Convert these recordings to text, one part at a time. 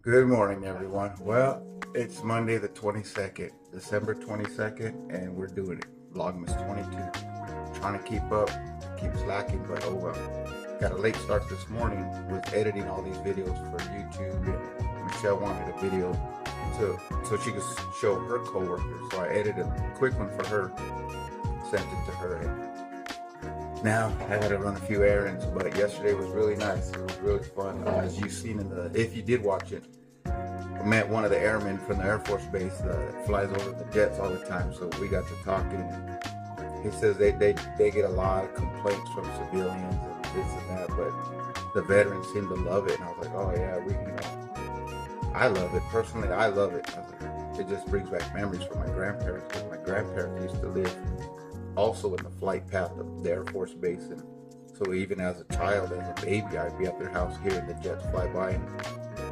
Good morning, everyone. Well, it's Monday the 22nd, December 22nd, and we're doing it. Vlogmas 22. Trying to keep up, keep slacking, but oh well. Got a late start this morning with editing all these videos for YouTube, and Michelle wanted a video so she could show her coworkers. So I edited a quick one for her, sent it to her. And now I had to run a few errands, but yesterday was really nice. It was really fun. As you've seen if you did watch it, I met one of the airmen from the Air Force Base that flies over the jets all the time. So we got to talking. And he says they get a lot of complaints from civilians and this and that, but the veterans seem to love it. And I was like, oh yeah, I love it personally. I love it. I was like, it just brings back memories from my grandparents, because my grandparents used to live also in the flight path of the Air Force Base. And so even as a child, as a baby, I'd be at their house hearing the jets fly by, and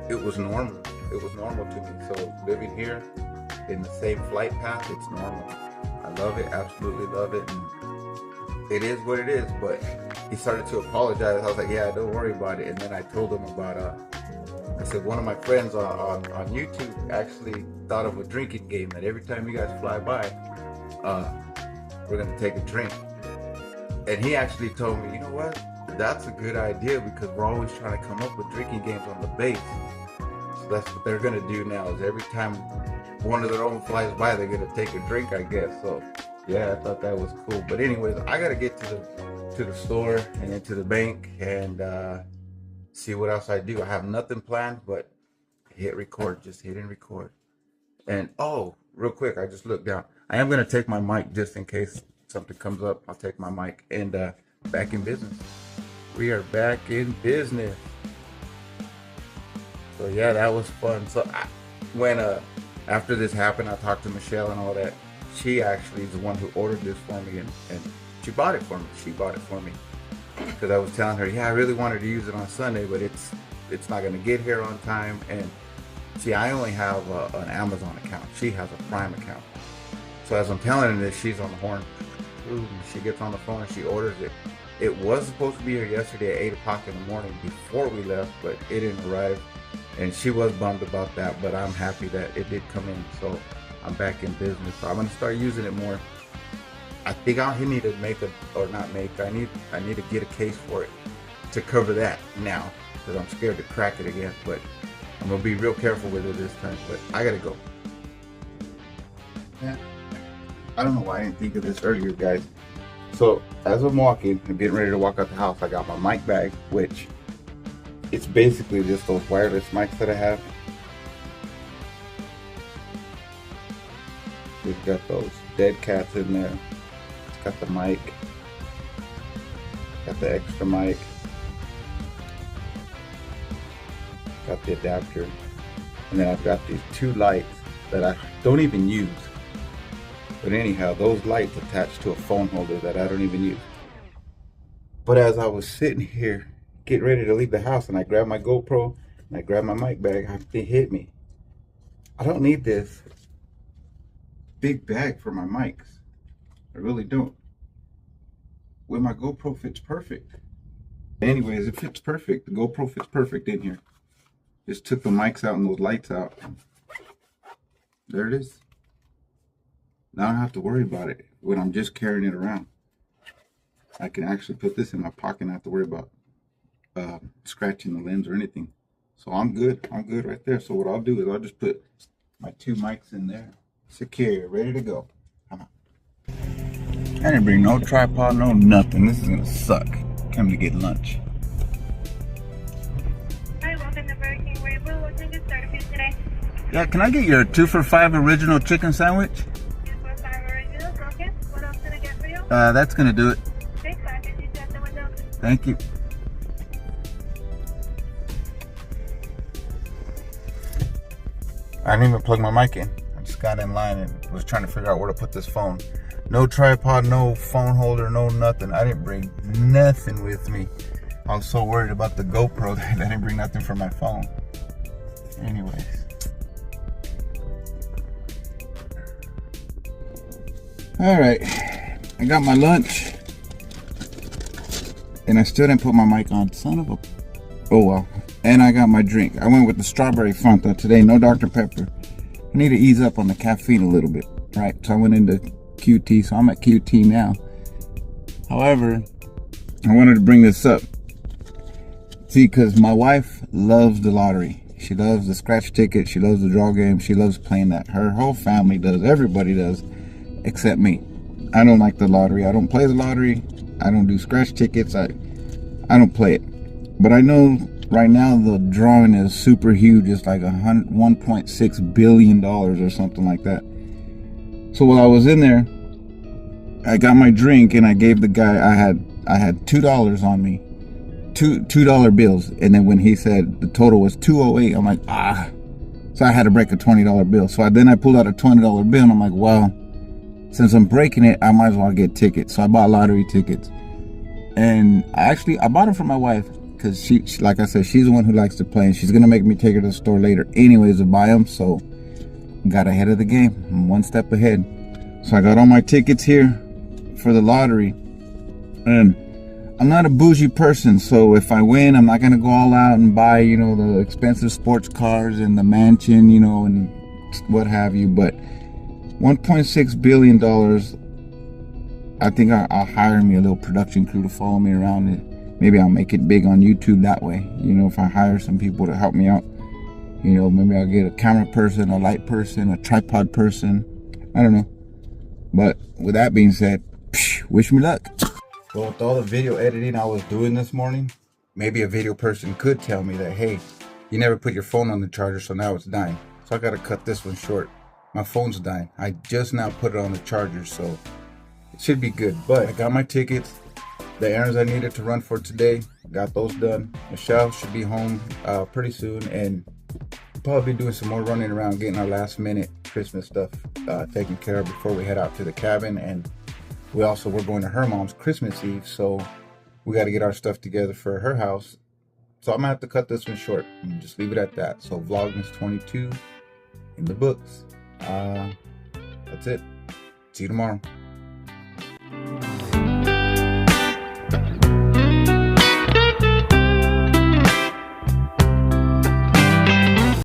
it was normal. It was normal to me. So living here in the same flight path, it's normal. I love it, absolutely love it. And it is what it is. But he started to apologize. I was like, yeah, don't worry about it. And then I told him about, I said, one of my friends on YouTube actually thought of a drinking game that every time you guys fly by, we're gonna take a drink. And he actually told me, you know what? That's a good idea, because we're always trying to come up with drinking games on the base. So that's what they're gonna do now, is every time one of their own flies by, they're gonna take a drink, I guess. So yeah, I thought that was cool. But anyways, I gotta get to the store and then to the bank and see what else I do. I have nothing planned but hit record, just hit and record. And oh, real quick, I just looked down. I am gonna take my mic just in case something comes up. I'll take my mic. And back in business. We are back in business. So yeah, that was fun. So when after this happened, I talked to Michelle and all that. She actually is the one who ordered this for me, and she bought it for me. She bought it for me because I was telling her, yeah, I really wanted to use it on Sunday, but it's not gonna get here on time. And see, I only have an Amazon account. She has a Prime account. So as I'm telling her this, she's on the horn. Ooh, she gets on the phone and she orders it. It was supposed to be here yesterday at 8 o'clock in the morning before we left, but it didn't arrive. And she was bummed about that, but I'm happy that it did come in. So I'm back in business. So I'm gonna start using it more. I think I need to I need to get a case for it to cover that now, because I'm scared to crack it again. But I'm gonna be real careful with it this time. But I gotta go. Yeah. I don't know why I didn't think of this earlier, guys. So as I'm walking and getting ready to walk out the house, I got my mic bag, which it's basically just those wireless mics that I have. We've got those dead cats in there. It's got the mic, got the extra mic, got the adapter, and then I've got these two lights that I don't even use. But anyhow, those lights attached to a phone holder that I don't even use. But as I was sitting here, getting ready to leave the house, and I grabbed my GoPro, and I grabbed my mic bag, it hit me. I don't need this big bag for my mics. I really don't. Well, my GoPro fits perfect. Anyways, it fits perfect. The GoPro fits perfect in here. Just took the mics out and those lights out. There it is. Now I don't have to worry about it when I'm just carrying it around. I can actually put this in my pocket and not have to worry about scratching the lens or anything. So I'm good. I'm good right there. So what I'll do is I'll just put my two mics in there, secure, ready to go. Come on. I didn't bring no tripod, no nothing. This is gonna suck. Coming to get lunch. Hi, welcome to Burger King. What can I get started for you today? Yeah, can I get your 2 for $5 original chicken sandwich? 2 for $5 original, okay. What else can I get for you? That's gonna do it. Okay, 550 at the window. Thank you. I didn't even plug my mic in. I just got in line and was trying to figure out where to put this phone. No tripod, no phone holder, no nothing. I didn't bring nothing with me. I was so worried about the GoPro that I didn't bring nothing for my phone. Anyways. All right, I got my lunch and I still didn't put my mic on. Son of a Oh well. And I got my drink. I went with the strawberry Fanta today, no Dr. Pepper. I need to ease up on the caffeine a little bit, right? So I went into QT, so I'm at QT now. However, I wanted to bring this up. See, because my wife loves the lottery. She loves the scratch ticket. She loves the draw game. She loves playing that. Her whole family does. Everybody does, except me. I don't like the lottery. I don't play the lottery. I don't do scratch tickets. I don't play it. But I know right now the drawing is super huge. It's like $1.6 billion or something like that. So while I was in there, I got my drink and I gave the guy, I had $2 on me. $2 bills. And then when he said the total was 208, I'm like, so I had to break a $20 bill. So then I pulled out a $20 bill and I'm like, well, since I'm breaking it, I might as well get tickets. So I bought lottery tickets. And I bought them for my wife because she, like I said, she's the one who likes to play, and she's gonna make me take her to the store later anyways to buy them. So got ahead of the game. I'm one step ahead. So I got all my tickets here for the lottery. And I'm not a bougie person, so if I win, I'm not gonna go all out and buy, you know, the expensive sports cars and the mansion, you know, and what have you. But $1.6 billion, I think I'll hire me a little production crew to follow me around. Maybe I'll make it big on YouTube that way. You know, if I hire some people to help me out, you know, maybe I'll get a camera person, a light person, a tripod person. I don't know. But with that being said, wish me luck. Well, with all the video editing I was doing this morning, maybe a video person could tell me that, hey, you never put your phone on the charger, so now it's dying. So I gotta cut this one short. My phone's dying. I just now put it on the charger, so it should be good. But I got my tickets, the errands I needed to run for today, got those done. Michelle should be home pretty soon, and we'll probably be doing some more running around, getting our last minute Christmas stuff taken care of before we head out to the cabin. And we're going to her mom's Christmas Eve, so we got to get our stuff together for her house. So I'm gonna have to cut this one short and just leave it at that. So vlogmas 22 in the books. That's it. See you tomorrow.